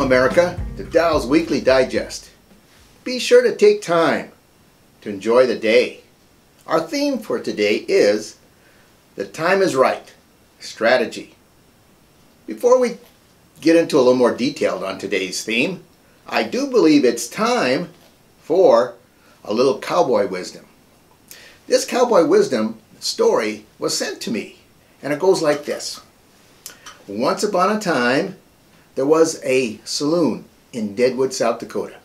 Welcome, America, to Dow's Weekly Digest. Be sure to take time to enjoy the day. Our theme for today is The Time is Right, Strategy. Before we get into a little more detail on today's theme, I do believe it's time for a little Cowboy Wisdom. This Cowboy Wisdom story was sent to me, and it goes like this. Once upon a time, there was a saloon in Deadwood, South Dakota,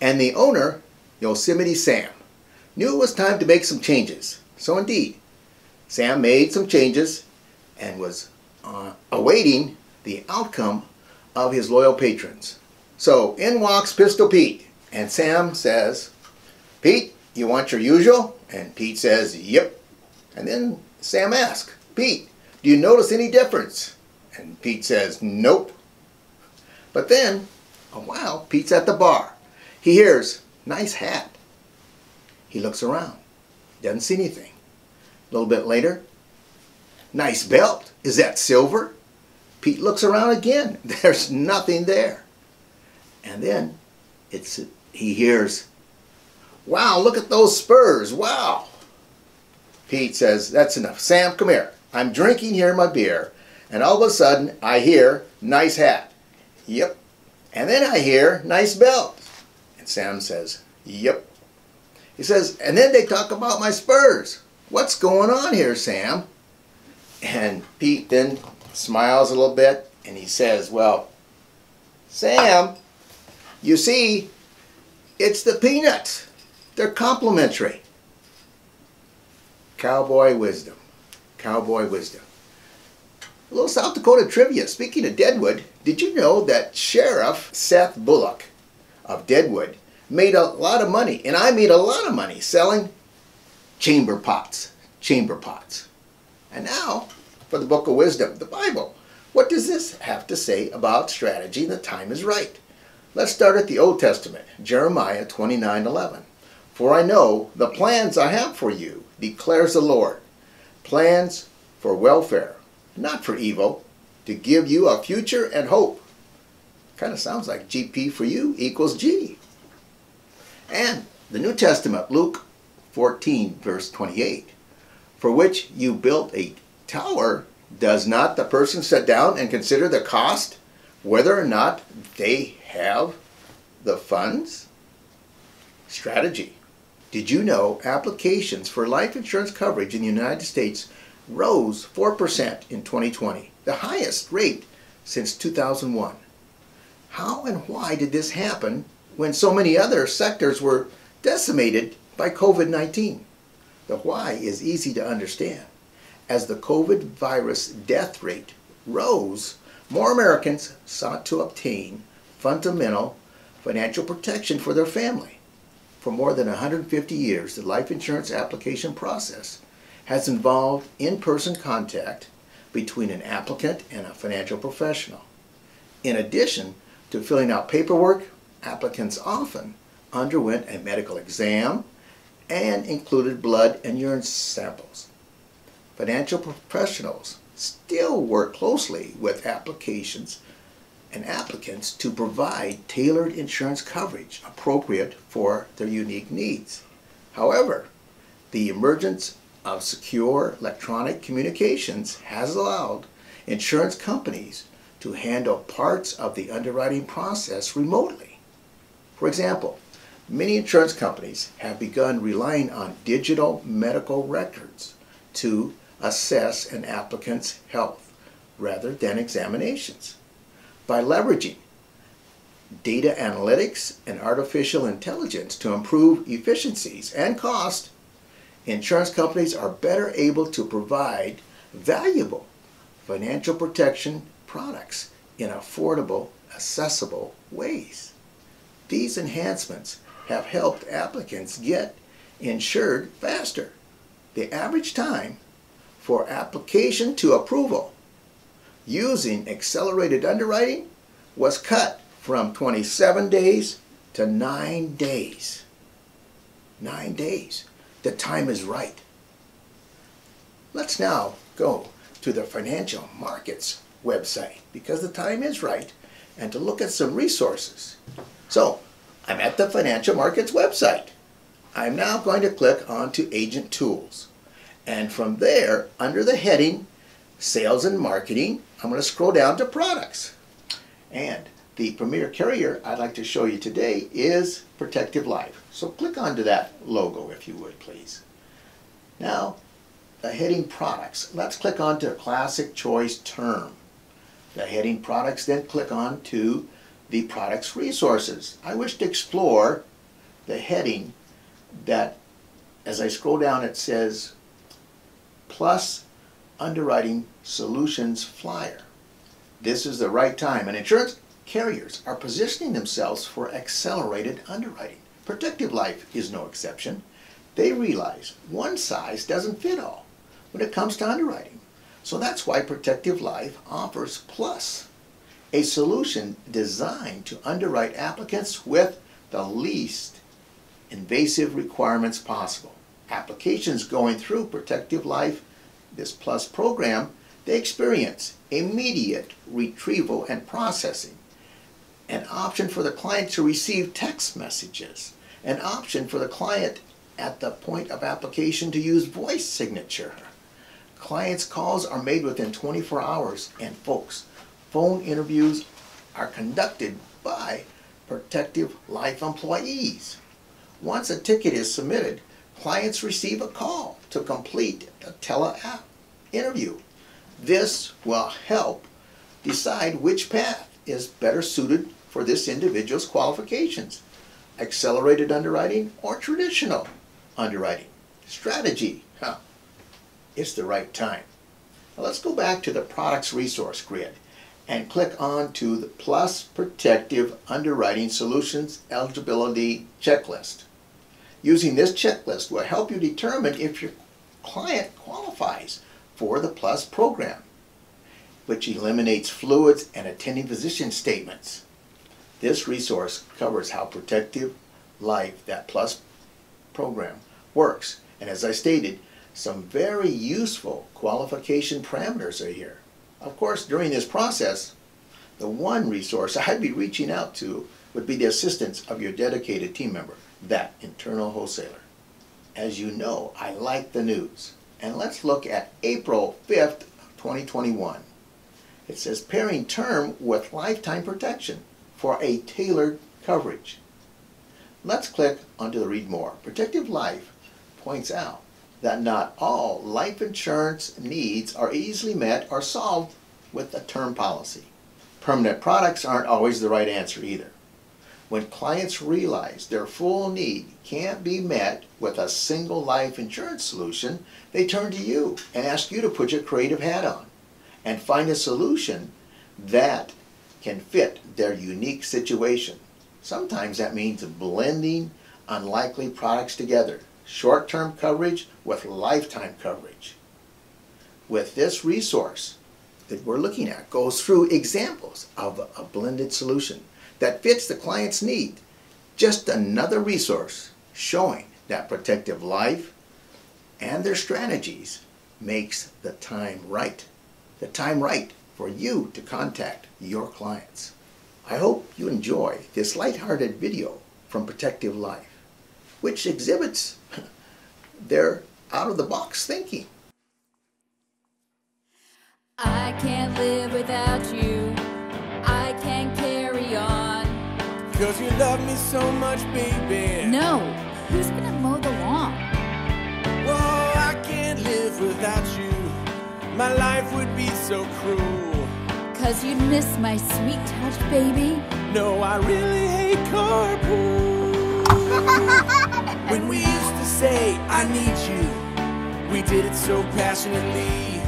and the owner, Yosemite Sam, knew it was time to make some changes. So indeed, Sam made some changes and was awaiting the outcome of his loyal patrons. So in walks Pistol Pete, and Sam says, "Pete, you want your usual?" And Pete says, "Yep." And then Sam asks, "Pete, do you notice any difference?" And Pete says, "Nope." But then, a while, Pete's at the bar. He hears, "Nice hat." He looks around. Doesn't see anything. A little bit later, "Nice belt. Is that silver?" Pete looks around again. There's nothing there. And then he hears, "Wow, look at those spurs. Wow." Pete says, "That's enough. Sam, come here. I'm drinking here my beer, and all of a sudden I hear, 'Nice hat.'" "Yep." "And then I hear, 'Nice belt.'" And Sam says, "Yep." He says, "And then they talk about my spurs. What's going on here, Sam?" And Pete then smiles a little bit and he says, "Well, Sam, you see, it's the peanuts. They're complimentary." Cowboy Wisdom. Cowboy Wisdom. A little South Dakota trivia. Speaking of Deadwood, did you know that Sheriff Seth Bullock of Deadwood made a lot of money, and I made a lot of money, selling chamber pots. Chamber pots. And now, for the Book of Wisdom, the Bible. What does this have to say about strategy? The time is right. Let's start at the Old Testament, Jeremiah 29:11. "For I know the plans I have for you, declares the Lord, plans for welfare, not for evil, to give you a future and hope." Kind of sounds like GP for you equals G. And the New Testament, Luke 14, verse 28. "For which you built a tower, does not the person sit down and consider the cost, whether or not they have the funds?" Strategy. Did you know applications for life insurance coverage in the United States rose 4% in 2020, the highest rate since 2001. How and why did this happen when so many other sectors were decimated by COVID-19? The why is easy to understand. As the COVID virus death rate rose, more Americans sought to obtain fundamental financial protection for their family. For more than 150 years, the life insurance application process has involved in-person contact between an applicant and a financial professional. In addition to filling out paperwork, applicants often underwent a medical exam and included blood and urine samples. Financial professionals still work closely with applications and applicants to provide tailored insurance coverage appropriate for their unique needs. However, the emergence of secure electronic communications has allowed insurance companies to handle parts of the underwriting process remotely. For example, many insurance companies have begun relying on digital medical records to assess an applicant's health rather than examinations. By leveraging data analytics and artificial intelligence to improve efficiencies and cost, insurance companies are better able to provide valuable financial protection products in affordable, accessible ways. These enhancements have helped applicants get insured faster. The average time for application to approval using accelerated underwriting was cut from 27 days to 9 days. 9 days. The time is right. Let's now go to the financial markets website because the time is right and to look at some resources. So, I'm at the Financial Markets website. I'm now going to click onto Agent Tools. And from there, under the heading Sales and Marketing, I'm going to scroll down to Products. And the premier carrier I'd like to show you today is Protective Life. So click onto that logo if you would, please. Now, the heading Products. Let's click onto Classic Choice Term. The heading Products, then click on to the Products Resources. I wish to explore the heading that, as I scroll down, it says Plus Underwriting Solutions Flyer. This is the right time, and insurance carriers are positioning themselves for accelerated underwriting. Protective Life is no exception. They realize one size doesn't fit all when it comes to underwriting. So that's why Protective Life offers Plus, a solution designed to underwrite applicants with the least invasive requirements possible. Applications going through Protective Life, this Plus program, they experience immediate retrieval and processing, an option for the client to receive text messages, an option for the client at the point of application to use voice signature. Clients' calls are made within 24 hours, and folks, phone interviews are conducted by Protective Life employees. Once a ticket is submitted, clients receive a call to complete a tele-app interview. This will help decide which path is better suited for this individual's qualifications: accelerated underwriting or traditional underwriting. Strategy, it's the right time. Now let's go back to the Products Resource Grid and click on to the Plus Protective Underwriting Solutions Eligibility Checklist. Using this checklist will help you determine if your client qualifies for the Plus program, which eliminates fluids and attending physician statements. This resource covers how Protective Life, that Plus program, works. And as I stated, some very useful qualification parameters are here. Of course, during this process, the one resource I'd be reaching out to would be the assistance of your dedicated team member, that internal wholesaler. As you know, I like the news. And let's look at April 5th, 2021. It says pairing term with lifetime protection for a tailored coverage. Let's click onto the Read More. Protective Life points out that not all life insurance needs are easily met or solved with a term policy. Permanent products aren't always the right answer either. When clients realize their full need can't be met with a single life insurance solution, they turn to you and ask you to put your creative hat on and find a solution that can fit their unique situation. Sometimes that means blending unlikely products together, short-term coverage with lifetime coverage. With this resource that we're looking at goes through examples of a blended solution that fits the client's need. Just another resource showing that Protective Life and their strategies makes the time right. The time right for you to contact your clients. I hope you enjoy this lighthearted video from Protective Life, which exhibits their out-of-the-box thinking. I can't live without you. I can't carry on. 'Cause you love me so much, baby. No, who's gonna mow the lawn? Whoa, I can't live without you. My life would be so cruel. 'Cause you'd miss my sweet touch, baby. No, I really hate carpool. When we used to say, I need you, we did it so passionately.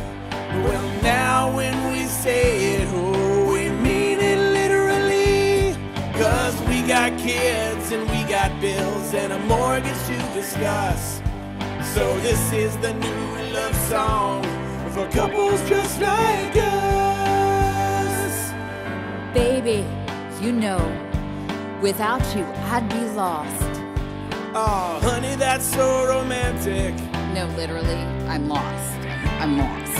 Well, now when we say it, oh, we mean it literally. 'Cause we got kids and we got bills and a mortgage to discuss. So this is the new love song for couples just like us. Baby, you know, without you, I'd be lost. Oh, honey, that's so romantic. No, literally, I'm lost. I'm lost.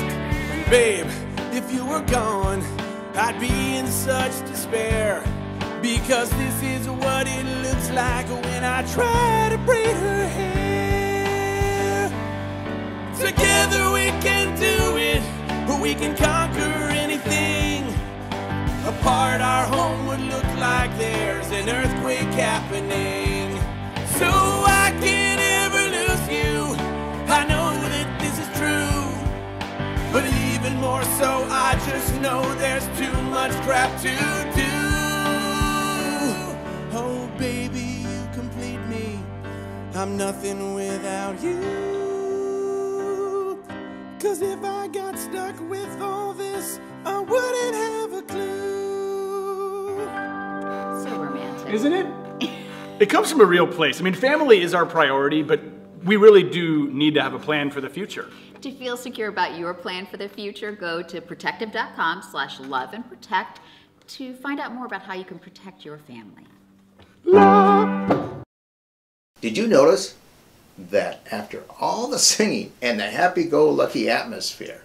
Babe, if you were gone, I'd be in such despair, because this is what it looks like when I try to braid her hair. Together we can do it, we can conquer anything. Apart our home would look like there's an earthquake happening. So I can't ever lose you, I know that this is true. But even more so, I just know there's too much crap to do. Oh baby, you complete me, I'm nothing without you. 'Cause if I got stuck with all this, I wouldn't have a clue. So romantic. Isn't it? It comes from a real place. I mean, family is our priority, but we really do need to have a plan for the future. To feel secure about your plan for the future, go to protective.com/loveandprotect to find out more about how you can protect your family. Did you notice that after all the singing and the happy-go-lucky atmosphere,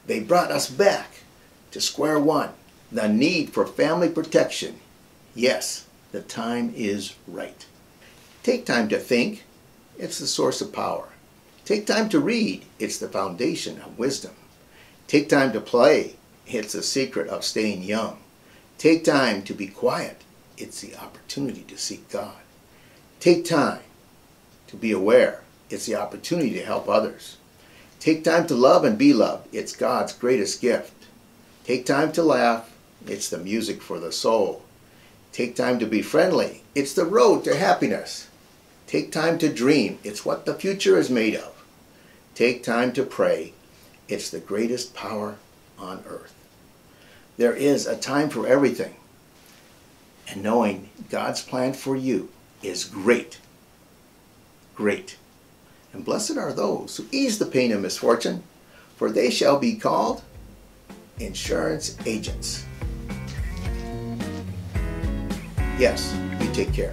they brought us back to square one, the need for family protection? Yes, the time is right. Take time to think, it's the source of power. Take time to read, it's the foundation of wisdom. Take time to play, it's the secret of staying young. Take time to be quiet, it's the opportunity to seek God. Take time to be aware, it's the opportunity to help others. Take time to love and be loved, it's God's greatest gift. Take time to laugh, it's the music for the soul. Take time to be friendly, it's the road to happiness. Take time to dream, it's what the future is made of. Take time to pray, it's the greatest power on earth. There is a time for everything, and knowing God's plan for you is great. Great. And blessed are those who ease the pain of misfortune, for they shall be called insurance agents. Yes, you take care.